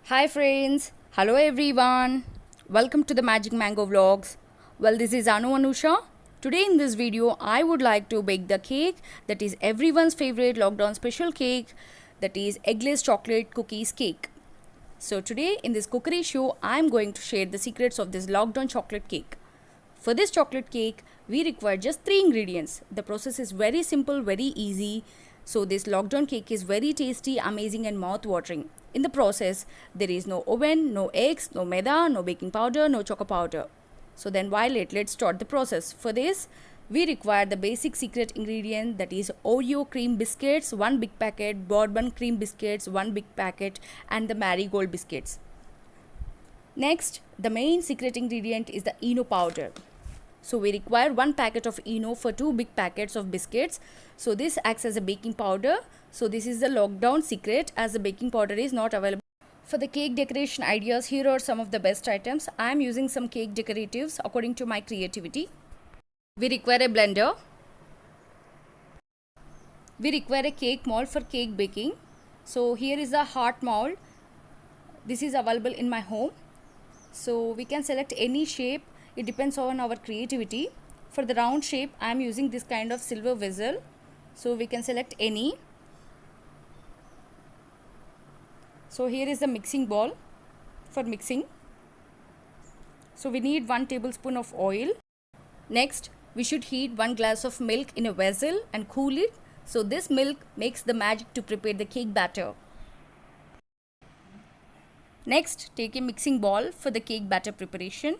Hi friends, hello everyone. Welcome to the Magic Mango Vlogs. Well, this is Anu Anusha. Today in this video, I would like to bake the cake that is everyone's favorite lockdown special cake, that is eggless chocolate cookies cake. So today in this cookery show, I am going to share the secrets of this lockdown chocolate cake. For this chocolate cake, we require just 3 ingredients. The process is very simple, very easy. So this lockdown cake is very tasty, amazing and mouth-watering. In the process, there is no oven, no eggs, no maida, no baking powder, no chocolate powder. So then why late? Let's start the process. For this, we require the basic secret ingredient, that is Oreo cream biscuits, 1 big packet, bourbon cream biscuits, 1 big packet, and the marigold biscuits. Next, the main secret ingredient is the Eno powder. So we require 1 packet of Eno for 2 big packets of biscuits. So this acts as a baking powder. So this is the lockdown secret, as the baking powder is not available. For the cake decoration ideas, here are some of the best items. I am using some cake decoratives according to my creativity. We require a blender. We require a cake mold for cake baking. So here is a heart mold. This is available in my home. So we can select any shape. It depends on our creativity. For the round shape, I am using this kind of silver vessel. So we can select any. So here is the mixing bowl for mixing. So we need 1 tablespoon of oil. Next, we should heat 1 glass of milk in a vessel and cool it. So this milk makes the magic to prepare the cake batter. Next, take a mixing bowl for the cake batter preparation.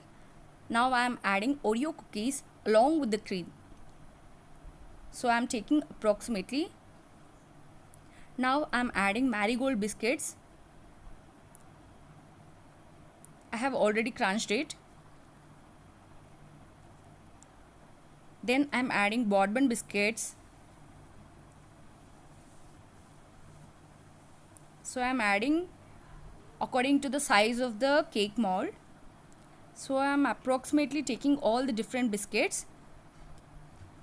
Now I am adding Oreo cookies along with the cream. So I am taking approximately. Now I am adding marigold biscuits. I have already crunched it. Then I am adding bourbon biscuits. So I am adding according to the size of the cake mold. So I am approximately taking all the different biscuits.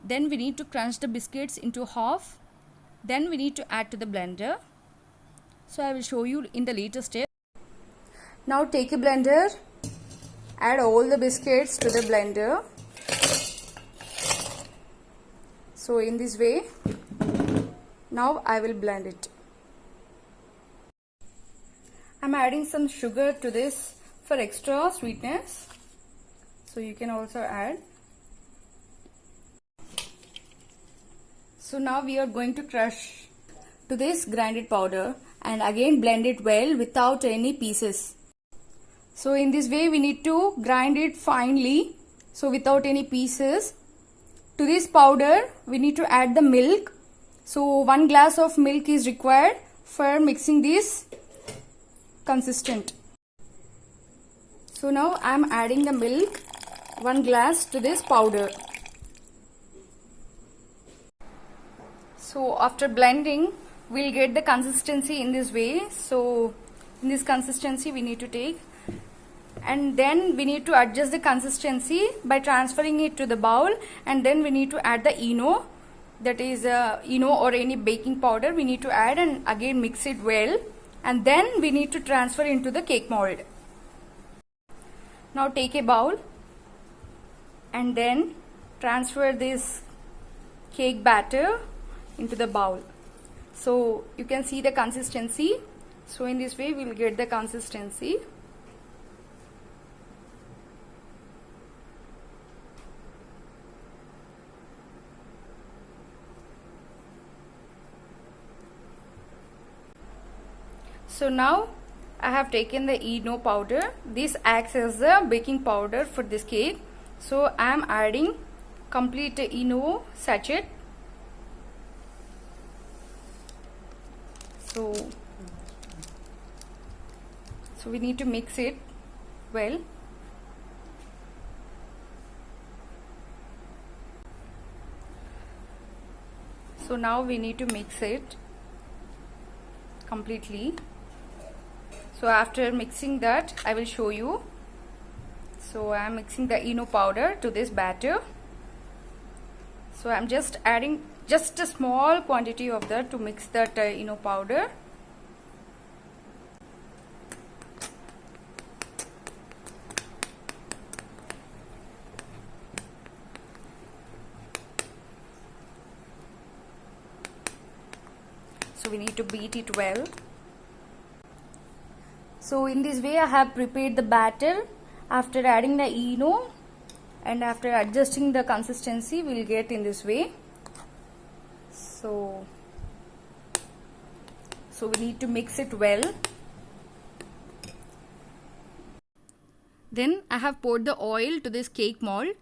Then we need to crunch the biscuits into half. Then we need to add to the blender. So I will show you in the later step. Now take a blender. Add all the biscuits to the blender. So in this way, now I will blend it. I am adding some sugar to this for extra sweetness. So you can also add. So now we are going to crush to this grinded powder and again blend it well without any pieces. So in this way we need to grind it finely, so without any pieces. To this powder we need to add the milk. So 1 glass of milk is required for mixing this consistent. So now I am adding the milk, 1 glass, to this powder. So after blending, we'll get the consistency in this way. So in this consistency we need to take, and then we need to adjust the consistency by transferring it to the bowl, and then we need to add the Eno, that is Eno or any baking powder we need to add, and again mix it well, and then we need to transfer into the cake mold. Now take a bowl and then transfer this cake batter into the bowl. So you can see the consistency. So in this way we will get the consistency. So now I have taken the Eno powder. This acts as the baking powder for this cake. So I am adding complete Eno sachet. So we need to mix it well. So now we need to mix it completely. So after mixing that, I will show you. So I am mixing the Eno powder to this batter. So I am just adding just a small quantity of that to mix that Eno powder. So we need to beat it well. So in this way I have prepared the batter. After adding the ENO and after adjusting the consistency, we will get in this way. So we need to mix it well. Then I have poured the oil to this cake mold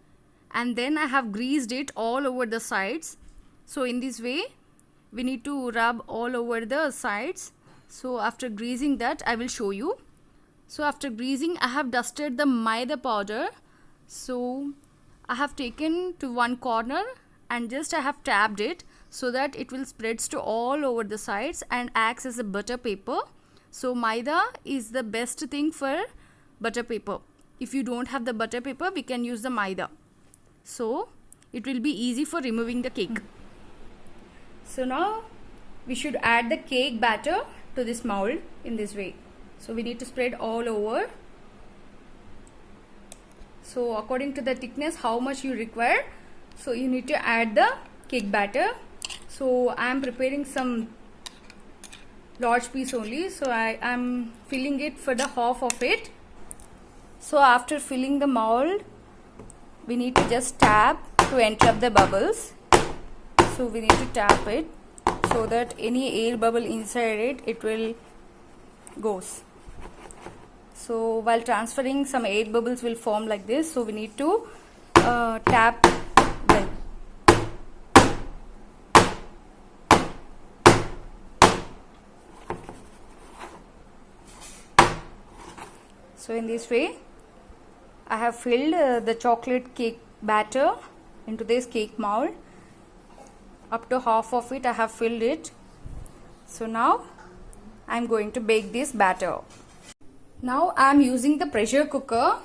and then I have greased it all over the sides. So in this way we need to rub all over the sides. So after greasing that, I will show you. So after greasing, I have dusted the maida powder. So I have taken to one corner and just I have tapped it so that it will spreads to all over the sides and acts as a butter paper. So maida is the best thing for butter paper. If you don't have the butter paper, we can use the maida. So it will be easy for removing the cake. So now we should add the cake batter to this mold in this way. So we need to spread all over. So according to the thickness, how much you require, so you need to add the cake batter. So I am preparing some large piece only, so I am filling it for the half of it. So after filling the mold, we need to just tap to interrupt the bubbles. So we need to tap it so that any air bubble inside it will goes. So while transferring, some air bubbles will form like this. So we need to tap well. So in this way, I have filled the chocolate cake batter into this cake mold. Up to half of it I have filled it. So now I am going to bake this batter. Now I am using the pressure cooker.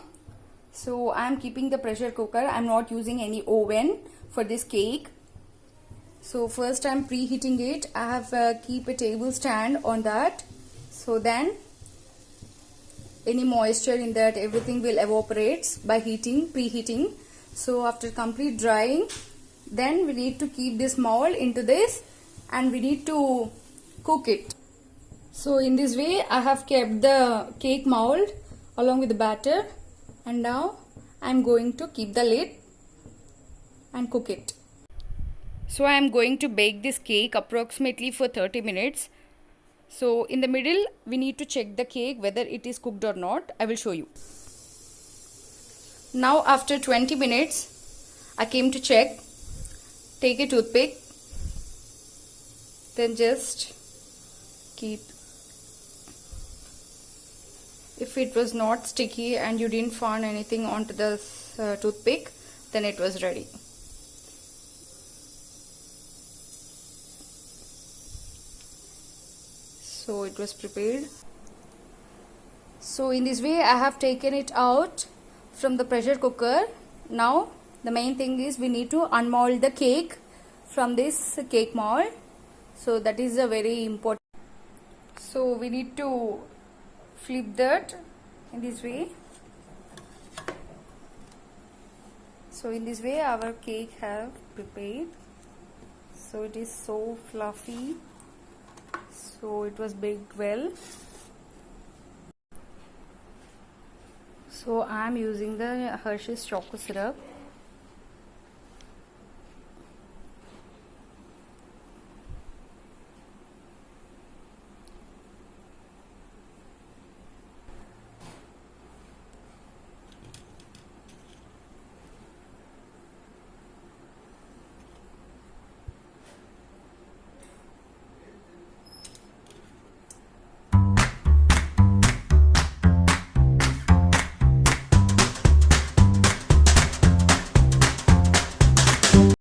So I am keeping the pressure cooker. I am not using any oven for this cake. So first I am preheating it. I have keep a table stand on that. So then any moisture in that, everything will evaporate by preheating. So after complete drying, then we need to keep this mold into this and we need to cook it. So in this way I have kept the cake mold along with the batter, and now I am going to keep the lid and cook it. So I am going to bake this cake approximately for 30 minutes. So in the middle we need to check the cake whether it is cooked or not. I will show you. Now after 20 minutes I came to check. Take a toothpick, then just keep. If it was not sticky and you didn't find anything onto the toothpick, then it was ready. So it was prepared. So in this way I have taken it out from the pressure cooker. Now the main thing is we need to unmold the cake from this cake mold. So that is a very important. So we need to flip that in this way. So in this way our cake have prepared. So it is so fluffy. So it was baked well. So I am using the Hershey's chocolate syrup.